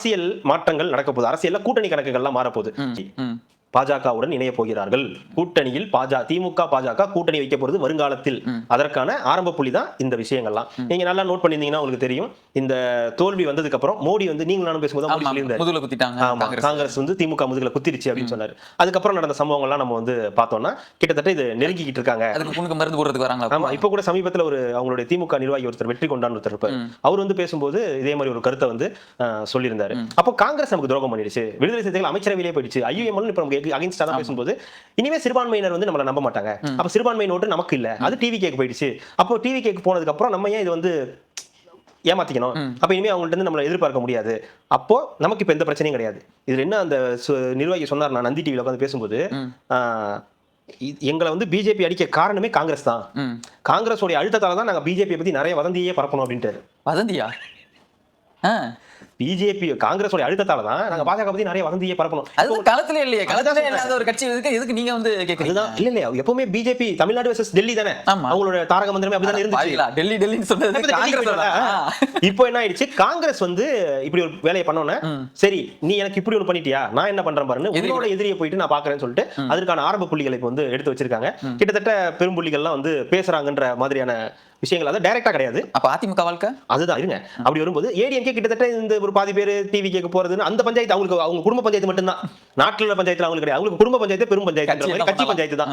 அரசியல் மாற்றங்கள் நடக்க போகுது. அரசியல்ல கூட்டணி கணக்குகள்லாம் மாறப்போகுது. பாஜகவுடன் இணைய போகிறார்கள். கூட்டணியில் திமுக பாஜக கூட்டணி வைக்க போறது வருங்காலத்தில். அதற்கான ஆரம்ப புள்ளி தான் இந்த விஷயங்கள்லாம். நீங்க நல்லா நோட் பண்ணிருந்தீங்கன்னா உங்களுக்கு தெரியும். இந்த தோல்வி வந்ததுக்கு அப்புறம் மோடி வந்து நீங்க நானும் பேசும்போது மோடி சொல்லியிருந்தாரு. முதுகுல குத்திட்டாங்க. காங்கிரஸ் வந்து திமுக முதுகுல குத்திருச்சு அப்படின்னு சொன்னாரு. அதுக்கப்புறம் நடந்த சம்பவங்கள்லாம் நம்ம வந்து பார்த்தோம்னா கிட்டத்தட்ட இது நெருங்கிக்கிட்டு இருக்காங்க. அதுக்கு புண்ணுக்கு மருந்து போடுறதுக்கு வராங்களா? ஆமா, இப்ப கூட சமீபத்துல ஒரு அவங்களுடைய திமுக நிர்வாகி ஒருத்தர் வெற்றி கொண்டான்னு ஒருத்தர் இருப்பார். அவர் வந்து பேசும்போது இதே மாதிரி ஒரு கருத்தை வந்து சொல்லியிருந்தாரு. அப்போ காங்கிரஸ் நமக்கு துரோகம் பண்ணிடுச்சு, விடுதலை சிறுத்தைகள் அமைச்சரவையிலே போயிடுச்சு, ஐயுஎம்எல் இப்ப நமக்கு அகைன்ஸ்டா தான் பேசும்போது இனிமே சிறுபான்மையினர் வந்து நம்மள நம்ப மாட்டாங்க. அப்ப சிறுபான்மை நோட்டு நமக்கு இல்ல, அது டிவிகேக்கு போயிடுச்சு. அப்போ டிவிகேக்கு போனதுக்கு அப்புறம் நம்ம ஏன் இது வந்து ஏமாத்திக்கணும்? அப்ப இனிமே அவங்கள்ட்ட இருந்து நம்மள எதிர்பார்க்க முடியாது. அப்போ நமக்கு இப்ப எந்த பிரச்சனையும் கிடையாது. இதுல என்ன அந்த நிர்வாகி சொன்னார், நான் நந்தி டிவில உட்கார்ந்து பேசும்போது, எங்களை வந்து பிஜேபி அடிக்க காரணமே காங்கிரஸ் தான். காங்கிரஸ் உடைய அழுத்தத்தால தான் நாங்க பிஜேபி பத்தி நிறைய வதந்தியே பரப்பணும் அப்படின்ட்டு. வதந்தியா? பிஜேபி காங்கிரஸ் அழுத்தத்தால தான் நாங்க பாஜக பத்தி நிறைய வதந்தியே பரப்பணும். அது களத்திலே இல்லையே. களத்திலே இல்லாத ஒரு கட்சி எதுக்கு நீங்க வந்து கேக்குறீங்க? இல்ல இல்ல, எப்பவுமே பிஜேபி தமிழ்நாடு வெர்சஸ் டெல்லி தானே. அவங்களோட தாரக மந்திரமே அப்படிதான் இருந்துச்சு. டெல்லி டெல்லின்னு சொன்னது காங்கிரஸ். இப்போ என்ன ஆயிடுச்சு, காங்கிரஸ் வந்து இப்படி ஒரு வேலையை பண்ணோன்னே, சரி நீ எனக்கு இப்படி ஒண்ணு பண்ணிட்டியா, நான் என்ன பண்றேன் பாருன்னு உன்னோட எதிரியை போயிட்டு நான் பாக்குறேன்னு சொல்லிட்டு அதற்கான ஆரம்ப புள்ளிகளை இப்ப வந்து எடுத்து வச்சிருக்காங்க. கிட்டத்தட்ட பெரும்புள்ளிகள்லாம் வந்து பேசுறாங்கன்ற மாதிரியான விஷயங்கள் அது டைரக்டா கிடையாது. அப்ப அதிமுக வாழ்க்கை அதுதான் இருங்க. அப்படி வரும்போது ஏடிஎம்கே கிட்டத்தட்ட இந்த ஒரு பாதி பேர் டிவி கேட்க போறதுன்னு அந்த பஞ்சாயத்து அவங்களுக்கு அவங்க குடும்ப பஞ்சாயத்து மட்டும்தான். நாட்டில் உள்ள பஞ்சாயத்துல அவங்களுக்கு கிடையாது. அவங்களுக்கு குடும்ப பஞ்சாயத்து பெரும் பஞ்சாயத்து கட்சி பஞ்சாயத்து தான்.